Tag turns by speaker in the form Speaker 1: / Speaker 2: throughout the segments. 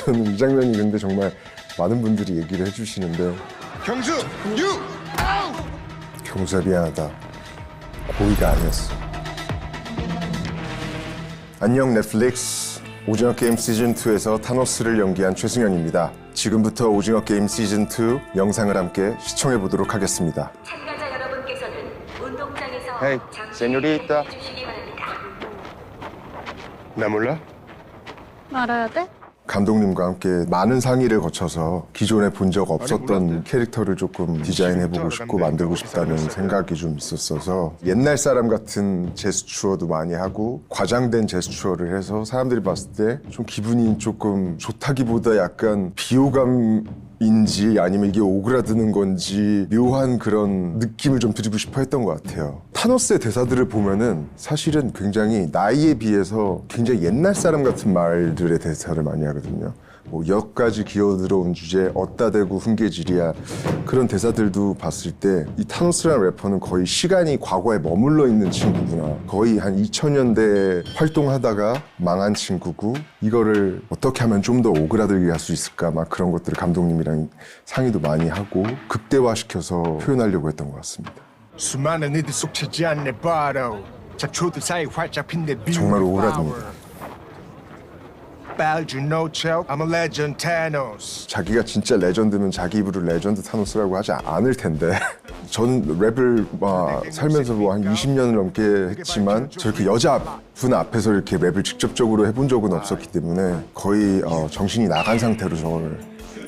Speaker 1: 저는 이 장면이 근데 정말 많은 분들이 얘기를 해주시는데
Speaker 2: 경수, 유!
Speaker 1: 경수야 미안하다. 고의가 아니었어. 안녕 넷플릭스. 오징어 게임 시즌2에서 타노스를 연기한 최승현입니다. 지금부터 오징어 게임 시즌2 영상을 함께 시청해보도록 하겠습니다.
Speaker 3: 참가자 여러분께서는 운동장에서
Speaker 2: 헤이, 세뇨리타.
Speaker 3: 주시기 바랍니다.
Speaker 2: 나 몰라?
Speaker 4: 알아야 돼?
Speaker 1: 감독님과 함께 많은 상의를 거쳐서 기존에 본 적 없었던
Speaker 2: 몰랐네.
Speaker 1: 캐릭터를 조금 디자인해보고 싶고 만들고 싶다는 생각이 좀 있었어서 옛날 사람 같은 제스처도 많이 하고 과장된 제스처를 해서 사람들이 봤을 때 좀 기분이 조금 좋다기보다 약간 비호감인지 아니면 이게 오그라드는 건지 묘한 그런 느낌을 좀 드리고 싶어 했던 것 같아요. 타노스의 대사들을 보면은 사실은 굉장히 나이에 비해서 굉장히 옛날 사람 같은 말들의 대사를 많이 하거든요. 뭐 역까지 기어들어온 주제, 어따 대고 훈계질이야. 그런 대사들도 봤을 때 이 타노스라는 래퍼는 거의 시간이 과거에 머물러 있는 친구구나. 거의 한 2000년대 활동하다가 망한 친구고 이거를 어떻게 하면 좀 더 오그라들게 할 수 있을까 막 그런 것들을 감독님이랑 상의도 많이 하고 극대화시켜서 표현하려고 했던 것 같습니다.
Speaker 2: 수많은 이들 속 차지한 내 바로 잡초들 사이 활짝 핀 내 뷰.
Speaker 1: 정말 오그라듭니다.
Speaker 2: Bowed you no choke, I'm a legend Thanos.
Speaker 1: 자기가 진짜 레전드면 자기 입으로 레전드 타노스라고 하지 않을 텐데 저는 랩을 막 살면서 뭐 한 20년을 넘게 했지만 저렇게 여자분 앞에서 이렇게 랩을 직접적으로 해본 적은 없었기 때문에 거의 정신이 나간 상태로 저걸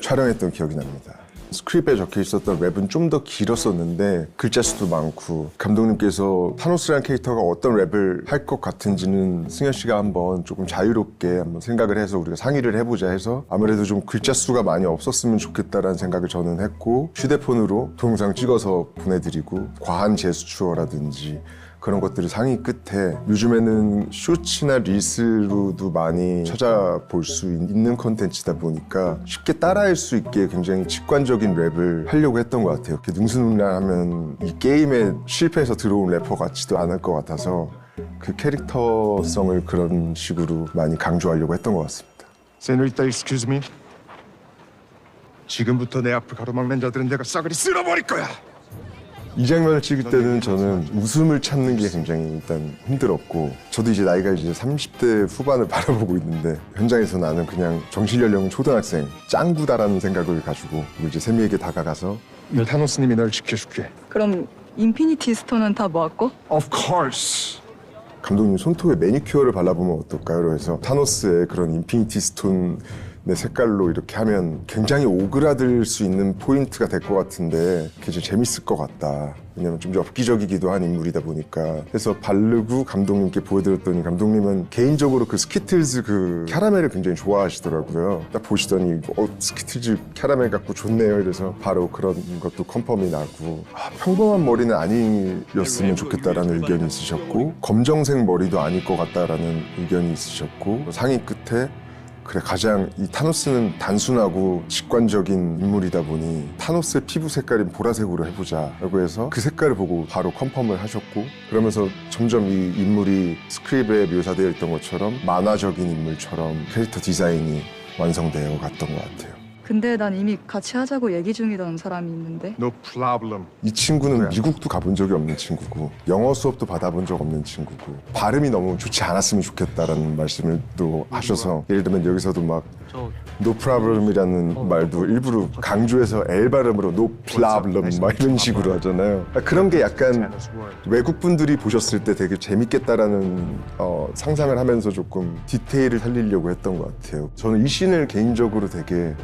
Speaker 1: 촬영했던 기억이 납니다. 스크립트에 적혀 있었던 랩은 좀 더 길었었는데 글자 수도 많고 감독님께서 타노스라는 캐릭터가 어떤 랩을 할 것 같은지는 승현 씨가 한번 조금 자유롭게 한번 생각을 해서 우리가 상의를 해보자 해서 아무래도 좀 글자 수가 많이 없었으면 좋겠다라는 생각을 저는 했고 휴대폰으로 동영상 찍어서 보내드리고 과한 제스처라든지 그런 것들을 상의 끝에 요즘에는 쇼츠나 릴스로도 많이 찾아볼 수 있는 콘텐츠다 보니까 쉽게 따라할 수 있게 굉장히 직관적인 랩을 하려고 했던 것 같아요. 이렇게 능수능란하면 이 게임에 실패해서 들어온 래퍼 같지도 않을 것 같아서 그 캐릭터성을 그런 식으로 많이 강조하려고 했던 것 같습니다.
Speaker 2: Señorita, excuse me. 지금부터 내 앞을 가로막는 자들은 내가 싸그리 쓸어버릴 거야.
Speaker 1: 이 장면을 찍을 때는 저는 웃음을 찾는 게 굉장히 일단 힘들었고 저도 이제 나이가 이제 30대 후반을 바라보고 있는데 현장에서 나는 그냥 정신 연령은 초등학생 짱구다라는 생각을 가지고 이제 세미에게 다가가서
Speaker 2: 이 타노스님이 널 지켜줄게.
Speaker 4: 그럼 인피니티 스톤은 다 모았고?
Speaker 2: Of course.
Speaker 1: 감독님 손톱에 매니큐어를 발라보면 어떨까요? 그래서 타노스의 그런 인피니티 스톤의 색깔로 이렇게 하면 굉장히 오그라들 수 있는 포인트가 될 것 같은데 그게 좀 재밌을 것 같다. 왜냐면 좀 엽기적이기도 한 인물이다 보니까 해서 바르고 감독님께 보여드렸더니 감독님은 개인적으로 그 스키틀즈 그 캐러멜을 굉장히 좋아하시더라고요. 딱 보시더니 스키틀즈 캐러멜 갖고 좋네요. 이래서 바로 그런 것도 컨펌이 나고 평범한 머리는 아니었으면 좋겠다라는 의견이 있으셨고 검정색 머리도 아닐 것 같다라는 의견이 있으셨고 상의 끝에 그래 가장 이 타노스는 단순하고 직관적인 인물이다 보니 타노스의 피부 색깔인 보라색으로 해보자 라고 해서 그 색깔을 보고 바로 컨펌을 하셨고 그러면서 점점 이 인물이 스크립트에 묘사되어 있던 것처럼 만화적인 인물처럼 캐릭터 디자인이 완성되어 갔던 것 같아요.
Speaker 4: 근데 난 이미 같이 하자고 얘기 중이던 사람이 있는데.
Speaker 2: No problem.
Speaker 1: 이 친구는 미국도 가본 적이 없는 친구고 영어 수업도 받아본 적 없는 친구고 발음이 너무 좋지 않았으면 좋겠다라는 말씀을 또 하셔서 예를 들면 여기서도 막 no problem이라는 말도 일부러 강조해서 L 발음으로 no problem 막 이런 식으로 하잖아요. 그런 게 약간 외국 분들이 보셨을 때 되게 재밌겠다라는 상상을 하면서 조금 디테일을 살리려고 했던 것 같아요. 저는 이 씬을 개인적으로 되게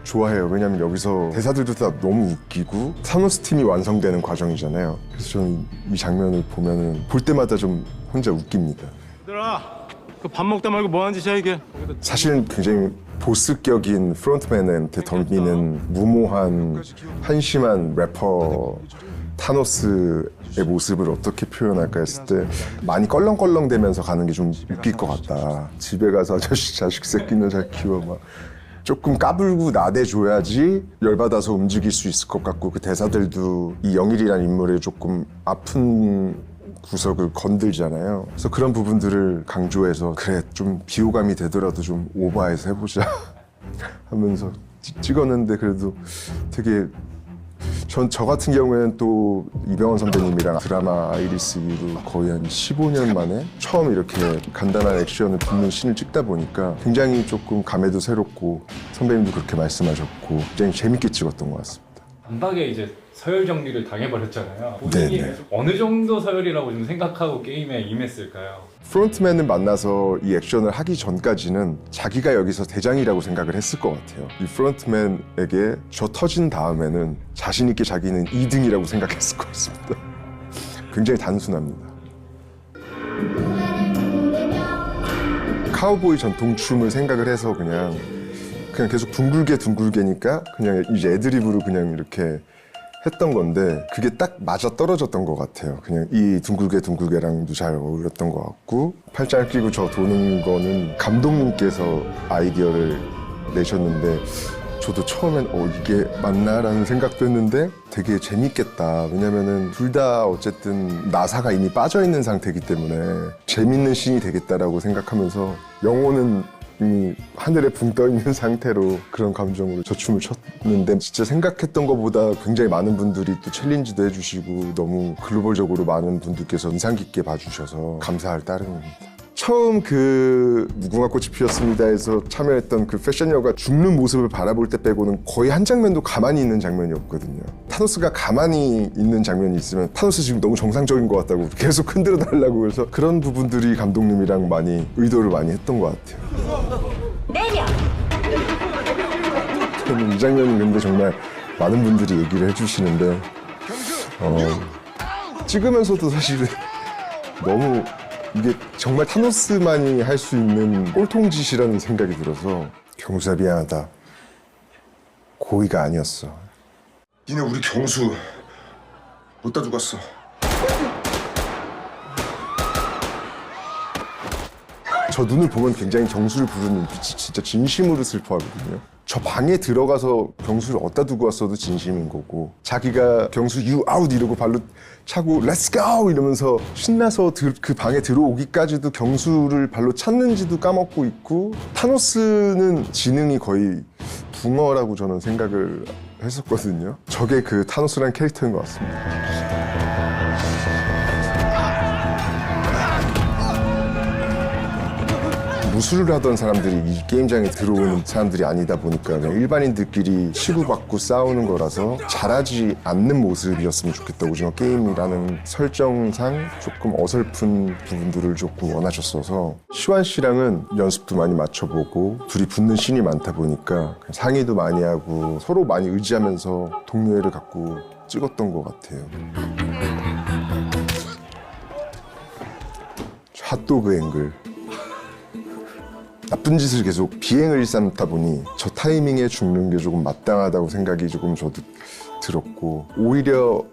Speaker 1: 좋아해요. 왜냐면 여기서 대사들도 다 너무 웃기고 타노스 팀이 완성되는 과정이잖아요. 그래서 저는 이 장면을 보면은 볼 때마다 좀 혼자 웃깁니다.
Speaker 5: 얘들아, 그 밥 먹다 말고 뭐 하는 짓이야 이게?
Speaker 1: 사실은 굉장히 보스격인 프론트맨한테 덤비는 무모한 한심한 래퍼 타노스의 모습을 어떻게 표현할까 했을 때 많이 껄렁껄렁대면서 가는 게 좀 웃길 것 같다. 집에 가서 아저씨 자식 새끼는 잘 키워 막 조금 까불고 나대줘야지 열받아서 움직일 수 있을 것 같고 그 대사들도 이 영일이라는 인물의 조금 아픈 구석을 건들잖아요. 그래서 그런 부분들을 강조해서 그래 좀 비호감이 되더라도 좀 오버해서 해보자 하면서 찍었는데 그래도 되게 저 같은 경우에는 또 이병헌 선배님이랑 드라마 아이리스 이후로 거의 한 15년 만에 처음 이렇게 간단한 액션을 붙는 씬을 찍다 보니까 굉장히 조금 감회도 새롭고 선배님도 그렇게 말씀하셨고 굉장히 재밌게 찍었던 것 같습니다.
Speaker 6: 단박에 이제 서열 정리를 당해버렸잖아요. 본인이
Speaker 1: 네네.
Speaker 6: 어느 정도 서열이라고 좀 생각하고 게임에 임했을까요?
Speaker 1: 프론트맨을 만나서 이 액션을 하기 전까지는 자기가 여기서 대장이라고 생각을 했을 것 같아요. 이 프론트맨에게 저 터진 다음에는 자신 있게 자기는 2등이라고 생각했을 것 같습니다. 굉장히 단순합니다. 카우보이 전통춤을 생각을 해서 그냥 계속 둥글게니까 그냥 이제 애드립으로 그냥 이렇게 했던 건데 그게 딱 맞아 떨어졌던 것 같아요. 그냥 이 둥글게랑도 잘 어울렸던 것 같고 팔짱을 끼고 저 도는 거는 감독님께서 아이디어를 내셨는데 저도 처음엔 이게 맞나라는 생각도 했는데 되게 재밌겠다. 왜냐면은 둘 다 어쨌든 나사가 이미 빠져 있는 상태이기 때문에 재밌는 씬이 되겠다라고 생각하면서 영호는 이미 하늘에 붕 떠 있는 상태로 그런 감정으로 저 춤을 췄는데 진짜 생각했던 것보다 굉장히 많은 분들이 또 챌린지도 해주시고 너무 글로벌적으로 많은 분들께서 인상 깊게 봐주셔서 감사할 따름입니다. 처음 그 무궁화꽃이 피었습니다에서 참여했던 그 패션녀가 죽는 모습을 바라볼 때 빼고는 거의 한 장면도 가만히 있는 장면이 없거든요. 타노스가 가만히 있는 장면이 있으면 타노스 지금 너무 정상적인 것 같다고 계속 흔들어 달라고 그래서 그런 부분들이 감독님이랑 많이 의도를 많이 했던 것 같아요.
Speaker 3: 내려.
Speaker 1: 저는 이 장면이 근데 정말 많은 분들이 얘기를 해주시는데 찍으면서도 사실은 너무 이게 정말 타노스만이 할 수 있는 꼴통짓이라는 생각이 들어서 경수야 미안하다. 고의가 아니었어.
Speaker 7: 니네 우리 경수 못다 죽었어.
Speaker 1: 저 눈을 보면 굉장히 경수를 부르는 눈빛이 진짜 진심으로 슬퍼하거든요. 저 방에 들어가서 경수를 어디다 두고 왔어도 진심인 거고 자기가 경수 you out 이러고 발로 차고 let's go 이러면서 신나서 그 방에 들어오기까지도 경수를 발로 찼는지도 까먹고 있고 타노스는 지능이 거의 붕어라고 저는 생각을 했었거든요. 저게 그 타노스라는 캐릭터인 것 같습니다. 무술을 하던 사람들이 이 게임장에 들어오는 사람들이 아니다 보니까 그냥 일반인들끼리 치고받고 싸우는 거라서 잘하지 않는 모습이었으면 좋겠다고 저는 게임이라는 설정상 조금 어설픈 부분들을 조금 원하셨어서 시완 씨랑은 연습도 많이 맞춰보고 둘이 붙는 씬이 많다 보니까 상의도 많이 하고 서로 많이 의지하면서 동료애를 갖고 찍었던 것 같아요. 핫도그 앵글 나쁜 짓을 계속 비행을 일삼다 보니 저 타이밍에 죽는 게 조금 마땅하다고 생각이 조금 저도 들었고 오히려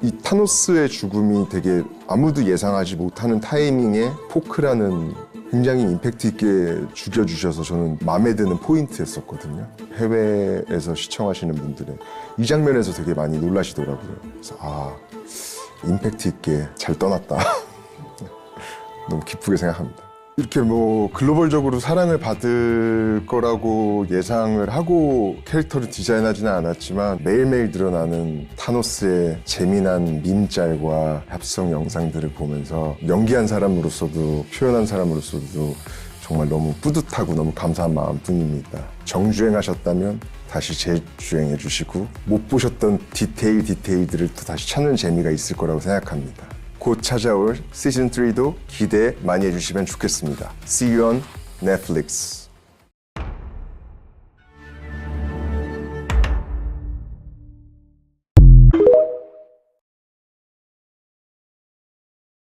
Speaker 1: 이 타노스의 죽음이 되게 아무도 예상하지 못하는 타이밍에 포크라는 굉장히 임팩트 있게 죽여주셔서 저는 마음에 드는 포인트였었거든요. 해외에서 시청하시는 분들은 이 장면에서 되게 많이 놀라시더라고요. 그래서 임팩트 있게 잘 떠났다. 너무 기쁘게 생각합니다. 이렇게 뭐 글로벌적으로 사랑을 받을 거라고 예상을 하고 캐릭터를 디자인하지는 않았지만 매일매일 드러나는 타노스의 재미난 밈짤과 합성 영상들을 보면서 연기한 사람으로서도 표현한 사람으로서도 정말 너무 뿌듯하고 너무 감사한 마음뿐입니다. 정주행하셨다면 다시 재주행해 주시고 못 보셨던 디테일들을 또 다시 찾는 재미가 있을 거라고 생각합니다. 곧 찾아올 시즌 3도 기대 많이 해주시면 좋겠습니다. See you on Netflix.